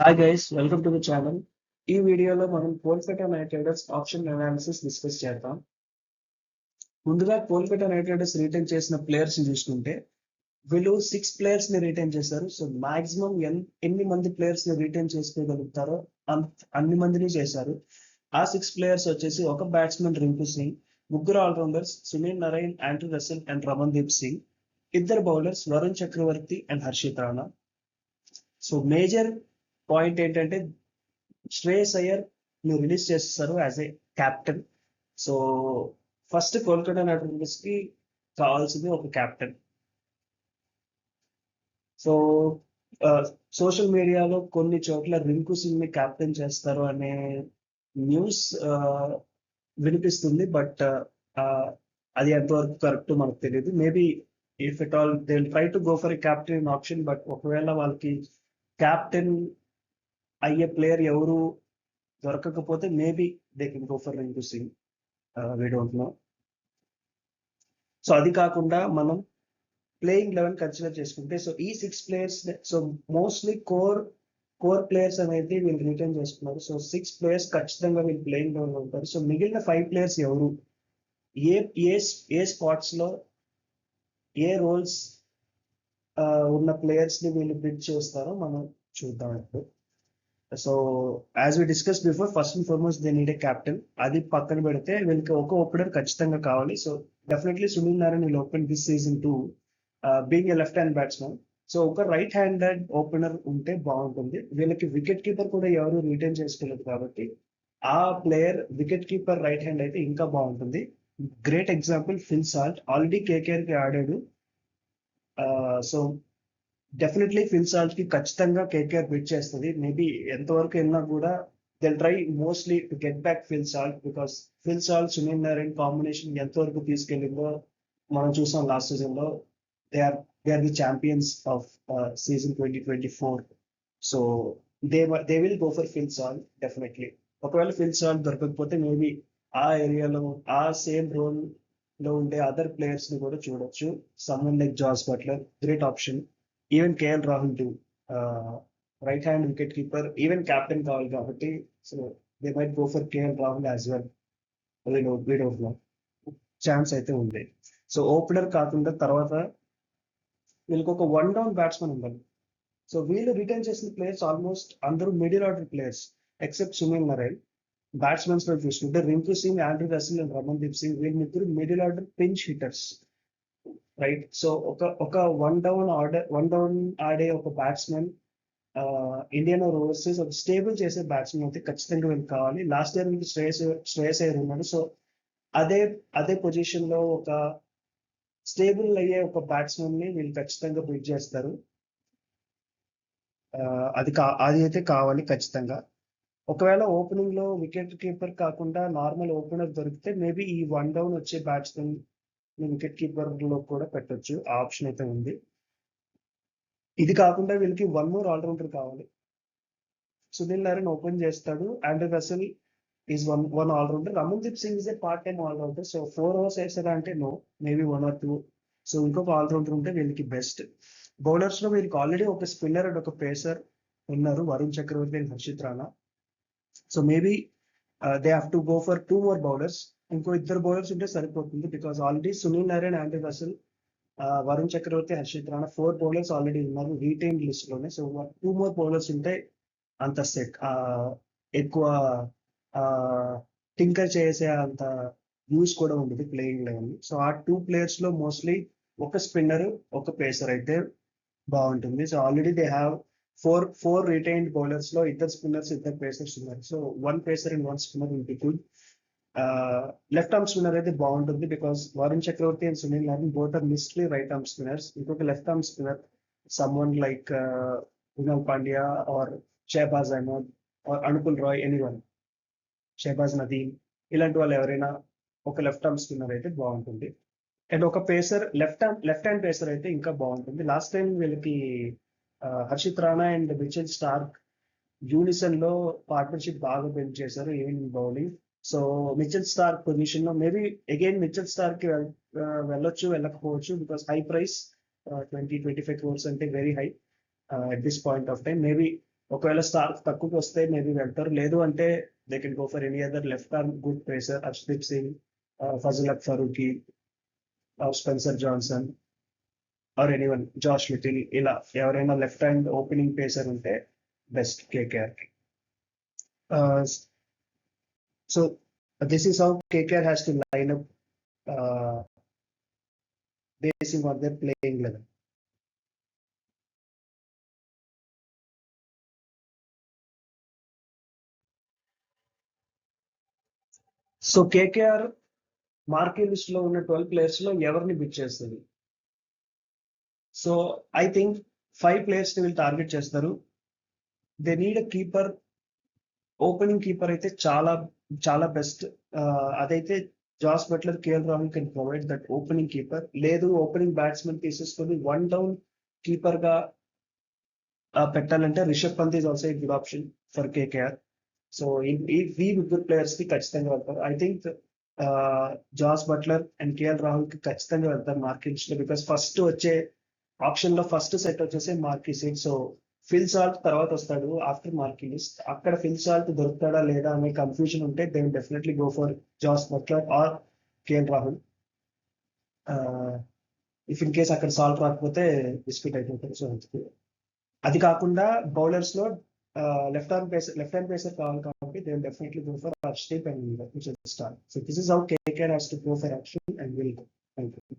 Hi guys, welcome to the channel. ఈ వీడియోలో మనం Kolkata Knight riders option analysis discuss చేద్దాం. ముందుగా కోల్కతా నైట్ రైడర్స్ రిటైన్ చేసిన ప్లేయర్స్ ని చూసుకుంటే వీళ్ళు 6 ప్లేయర్స్ ని రిటైన్ చేశారు. సో మాక్సిమం ఎన్ని మంది ప్లేయర్స్ ని రిటైన్ చేసుకోగలుగుతారో అన్ని మందిని చేశారు. ఆ 6 ప్లేయర్స్ వచ్చేసి ఒక బ్యాట్స్మెన్ రింకు సింగ్, ముగ్గురు allrounders Sunil Narine, Andre Russell and Ramandeep Singh, ఇద్దరు bowlers Varun Chakravarthy and Harshit Rana. So major point ఏంటంటే శ్రేయస్ అయ్యర్ ని రిలీజ్ చేస్తారు as a captain. So first Kolkata Knight Riders కి కావాల్సింది ఒక క్యాప్టెన్. సో సోషల్ మీడియాలో కొన్ని చోట్ల రింకు సింగ్ ని క్యాప్టెన్ చేస్తారు అనే న్యూస్ వినిపిస్తుంది. బట్ అది ఎంతవరకు కరెక్ట్ మనకు తెలియదు. Maybe if it all they try to go for a captain option, but ఒకవేళ వాళ్ళకి క్యాప్టెన్ అయ్యే ప్లేయర్ ఎవరు దొరకకపోతే maybe they can go for Rinku Singh. We don't know. So అది కాకుండా మనం ప్లేయింగ్ 11 కన్సిడర్ చేసుకుంటే సో ఈ 6 players, so mostly core players అనేది వీళ్ళు రిటైన్ చేసుకున్నారు. సో 6 ప్లేయర్స్ ఖచ్చితంగా వీళ్ళు ప్లేయింగ్ 11 ఉంటారు. సో మిగిలిన 5 ప్లేయర్స్ ఎవరు, ఏ ఏ ఏ స్పాట్స్ లో ఏ రోల్స్ ఉన్న ప్లేయర్స్ ని వీళ్ళు పిక్ చేస్తారో మనం చూద్దాం ఇప్పుడు. So as we discuss before, first and foremost they need a captain. అది పక్కన పెడితే వీళ్ళకి ఒక ఓపెనర్ ఖచ్చితంగా కావాలి. So definitely Sunil Narine will open this season to being a left hand batsman. So ఒక రైట్ హ్యాండెడ్ ఓపెనర్ ఉంటే బాగుంటుంది. వీళ్ళకి వికెట్ కీపర్ కూడా ఎవరు రిటైన్ చేసుకోలేదు కాబట్టి ఆ player wicket keeper right hand అయితే ఇంకా బాగుంటుంది. Great example Phil Salt, already KKR కి ఆడాడు. సో డెఫినెట్లీ ఫిల్ సాల్ట్ కి ఖచ్చితంగా కేకేఆర్ బిట్ చేస్తుంది. మేబీ ఎంతవరకు వెళ్ళినా కూడా they try mostly to get back Phil Salt, because Phil Salt Sunil Narine combination ఎంతవరకు తీసుకెళ్ళిందో మనం చూసాం లాస్ట్ సీజన్ లో. They are they are the champions of season 2024. So they will go for Phil Salt definitely. ఒకవేళ Phil Salt దొరకకపోతే maybe ఆ ఏరియాలో ఆ సేమ్ రోల్ లో ఉండే అదర్ ప్లేయర్స్ ని కూడా చూడొచ్చు. Someone like Jos Buttler, great option. Even KL Rahul too right hand wicket keeper, even captain కావాలి కాబట్టి so they might go for KL Rahul as well. We don't know, chance అయితే ఉంది. సో ఓపెనర్ కాకుండా తర్వాత వీళ్ళకి ఒక వన్ డౌన్ బ్యాట్స్మెన్ ఉండాలి. సో వీళ్ళు రిటైన్ చేసిన ప్లేయర్స్ ఆల్మోస్ట్ అందరూ middle order players except Sunil Narine. Batsmens లో చూసుకుంటే Rinku Singh, Andre Russell and Ramandeep Singh వీళ్ళిద్దరు middle order pinch hitters, right. So ఒక వన్ డౌన్ ఆడే ఒక బ్యాట్స్మెన్ ఇండియన్ ఓవర్సీస్ ఒక స్టేబుల్ చేసే బ్యాట్స్మెన్ అయితే ఖచ్చితంగా వీళ్ళకి కావాలి. లాస్ట్ ఇయర్ వీళ్ళు శ్రేయస్ అయ్యర్ ఉన్నాడు. సో అదే అదే పొజిషన్ లో ఒక స్టేబుల్ అయ్యే ఒక బ్యాట్స్మెన్ ని వీళ్ళు ఖచ్చితంగా బిడ్ చేస్తారు. అది అయితే కావాలి ఖచ్చితంగా. ఒకవేళ ఓపెనింగ్ లో వికెట్ కీపర్ కాకుండా నార్మల్ ఓపెనర్ దొరికితే మేబీ ఈ వన్ డౌన్ వచ్చే బ్యాట్స్మెన్ వికెట్ కీపర్ లో కూడా పెట్టొచ్చు. ఆ ఆప్షన్ అయితే ఉంది. ఇది కాకుండా వీళ్ళకి వన్ మోర్ ఆల్రౌండర్ కావాలి. సునీల్ నారాయణ్ ఓపెన్ చేస్తాడు, Andre Russell is one allrounder, Ramandeep Singh is a part time allrounder. So 4 overs వేసారా అంటే నో, మేబీ 1 or 2. సో ఇంకొక ఆల్రౌండర్ ఉంటే వీళ్ళకి బెస్ట్. బౌలర్స్ లో వీళ్ళకి ఆల్రెడీ ఒక స్పిన్నర్ అండ్ ఒక పేసర్ ఉన్నారు, Varun Chakravarthy and Harshit Rana. So maybe they have to go for 2 more bowlers. ఇంకో ఇద్దరు బౌలర్స్ ఉంటే సరిపోతుంది, because already Sunil Narayan, Andre Russell, Varun Chakravarthy, Harshit Rana 4 bowlers already ఉన్నారు రీటైన్ లిస్ట్ లోనే. సో 2 more బౌలర్స్ ఉంటే అంత సెట్, ఎక్కువ టింకర్ చేసే అంత యూస్ కూడా ఉండదు ప్లేయింగ్ లెవెన్. సో ఆ 2 ప్లేయర్స్ లో మోస్ట్లీ ఒక స్పిన్నర్ ఒక పేసర్ అయితే బాగుంటుంది. So already they have four retained bowlers లో ఇద్దరు స్పిన్నర్స్ ఇద్దరు పేసర్స్ ఉన్నారు. So 1 pacer and 1 spinner will be good. Left arm spinner అయితే బాగుంటుంది, because Varun Chakravarthy and Sunil Narayan both are mostly right arm spinners. ఇంకొక left arm spinner someone like Krunal Pandya or Shahbaz Ahmed or Anukul Roy, anyone, Shahbaz Nadeem, ఇలాంటి వాళ్ళు ఎవరైనా ఒక లెఫ్ట్ ఆర్మ్ స్పిన్నర్ అయితే బాగుంటుంది. అండ్ ఒక పేసర్ లెఫ్ట్ హ్యాండ్ పేసర్ అయితే ఇంకా బాగుంటుంది. లాస్ట్ టైం వీళ్ళకి Harshit Rana and Mitchell Starc unison లో పార్ట్నర్షిప్ బాగా బిల్డ్ చేశారు even in bowling. So Mitchell Starc position లో మేబీ అగైన్ మిచెల్ స్టార్క్ కి వెళ్ళొచ్చు వెళ్ళకపోవచ్చు, బికాస్ హై ప్రైస్ 20-25 crores అంటే very high at this point of time. Maybe ఒకవేళ స్టార్క్ తక్కువకి వస్తే మేబీ వెళ్తారు, లేదు అంటే they can go for any other left arm good pacer, Arshdeep Singh, Fazal Farooqi, Spencer Johnson or anyone, Josh little, ఇలా ఎవరైనా లెఫ్ట్ హ్యాండ్ ఓపెనింగ్ పేసర్ ఉంటే best KKR. So this is how KKR has to line up basing on their playing level. So KKR marquee list లో ఉన్న 12 players లో ఎవరిని bit చేస్తుంది? So I think 5 players ని వీళ్ళు టార్గెట్ చేస్తారు. They need a keeper. Opening keeper అయితే చాలా చాలా బెస్ట్. అదైతే Jos Buttler, KL Rahul can provide that opening keeper. లేదు ఓపెనింగ్ బ్యాట్స్మెన్ తీసేసుకొని 1 డౌన్ కీపర్ గా పెట్టాలంటే Rishabh Pant is also a good option for KKR. So ఈ ముగ్గురు ప్లేయర్స్ కి ఖచ్చితంగా వెళ్తారు. I think Jos Buttler and KL Rahul కి ఖచ్చితంగా వెళ్తారు మార్కీ లిస్ట్ లో. బికాస్ ఫస్ట్ వచ్చే ఆప్షన్ లో ఫస్ట్ సెట్ వచ్చేసి marquee Singh. So Phil Salt తర్వాత వస్తాడు ఆఫ్టర్ మార్కీ లిస్ట్. అక్కడ ఫిల్ సాల్ట్ దొరుకుతాడా లేదా అనే కన్ఫ్యూజన్ ఉంటే they will definitely go for Jos Buttler or KL Rahul. If in case అక్కడ సాల్ట్ రాకపోతే బిస్కెట్ అయిపోతారు. సో అది కాకుండా బౌలర్స్ లో left hand pacer కావాలి కాబట్టి they will definitely go for Arshdeep and Mitchell Starc. So this is how KKR has to go for action and will go. Thank you.